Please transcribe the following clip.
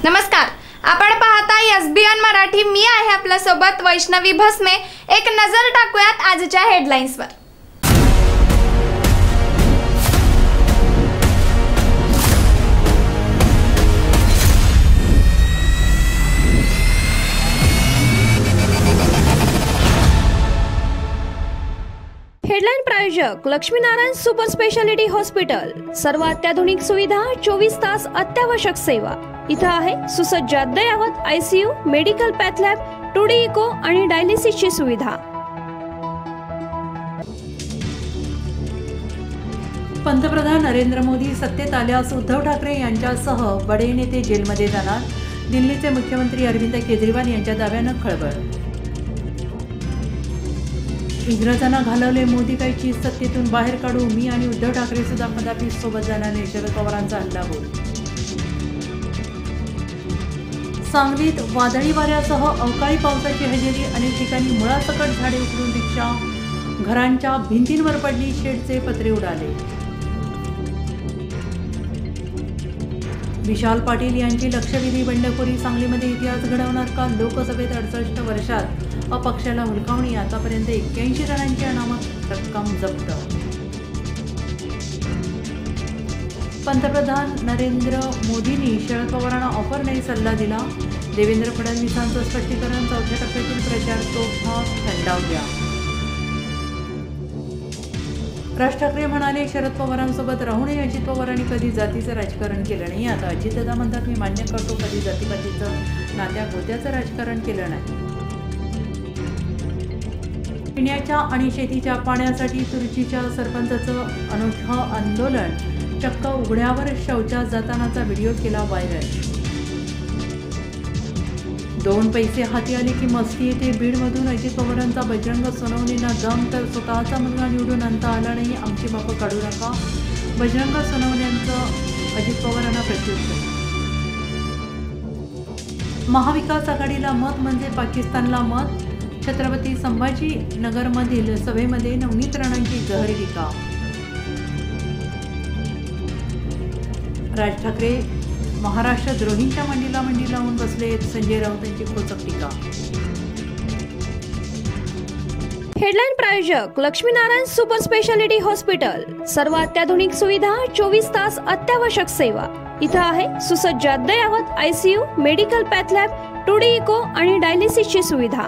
नमस्कार, आपण पाहता SBN मराठी। मी आहे आपल्या सोबत वैष्णवी भस्मे। एक नजर टाकूयात आजच्या हेडलाईन्सवर। हेडलाइन प्रायोजक लक्ष्मीनारायण सुपर स्पेशालिटी हॉस्पिटल। सर्व अत्याधुनिक सुविधा, 24 तास अत्यावश्यक सेवा। इथं आहे सुसज्ज अद्ययावत ICU, medical path lab, 2D echo आणि डायलिसिसची सुविधा। पंतप्रधान नरेंद्र मोदी सत्तेत आल्यास उद्धव ठाकरे यांच्यासह बडे नेते जेलमध्ये जाणार। दिल्लीचे मुख्यमंत्री अरविंद केजरीवाल यांच्या दाव्यानं खळबळ। इंग्रजांना घालवले मोदी काय चीज सत्तेतून बाहेर काढू, मी आणि उद्धव ठाकरे सुद्धा कदापि सोबत जाणार नाही, शरद पवारांचा हल्लाबोल। सांगलीत वादळी वाऱ्यासह अवकाळी पावसाची हजेरी, अनेक ठिकाणी मुळासकट झाडे उखडून रिक्षा घरांच्या भिंतींवर पडली, शेडचे पत्रे उडाले। विशाल पाटील यांची लक्षवेधी बंडखोरी, सांगलीमध्ये इतिहास घडवणार का? लोकसभेत 68 वर्षात अपक्षाला हुलकावणी, आतापर्यंत 81 जणांची अनामत रक्कम जप्त। पंतप्रधान नरेंद्र मोदींनी शरद पवारांना ऑफर नाही सल्ला दिला। देवेंद्र फडणवीसांचं स्पष्टीकरण, चौथ्या टप्प्यातील प्रचार तोफा थंडावल्या। राज ठाकरे म्हणाले, शरद पवारांसोबत राहूनही अजित पवारांनी कधी जातीचं राजकारण केलं नाही। आता अजितदादा म्हणतात, मी मान्य करतो कधी जातीपातीचं नात्या गोत्याचं राजकारण केलं नाही। पिण्याच्या आणि शेतीच्या पाण्यासाठी तुर्चीच्या सरपंचाचं अनोखं आंदोलन, चक्क उघड्यावर शौचास जातानाचा व्हिडिओ केला व्हायरल। 2 पैसे हाती आले की मस्ती येते, बीडमधून अजित पवारांचा बजरंग सोनवणेंना दम, तर स्वतःचा मुलगा निवडून आणता आला नाही, आमची बापं काढू नका। बजरंग सोनवणेंचं अजित पवारांना प्रत्युत्तर। महाविकास आघाडीला मत म्हणजे पाकिस्तानला मत, छत्रपती संभाजी नगरमधील सभेमध्ये नवनीत राणांची जहरी टीका। राज ठाकरे महाराष्ट्र द्रोहींच्या मांडीला मांडी लावून बसले, संजय राऊत यांची खोचक टीका। हेडलाइन प्रायोजक लक्ष्मीनारायण सुपर स्पेशालिटी हॉस्पिटल। सर्व अत्याधुनिक सुविधा, 24 तास अत्यावश्यक सेवा। इथं आहे सुसज्ज अद्ययावत ICU, medical path lab, 2D echo आणि डायलिसिसची सुविधा।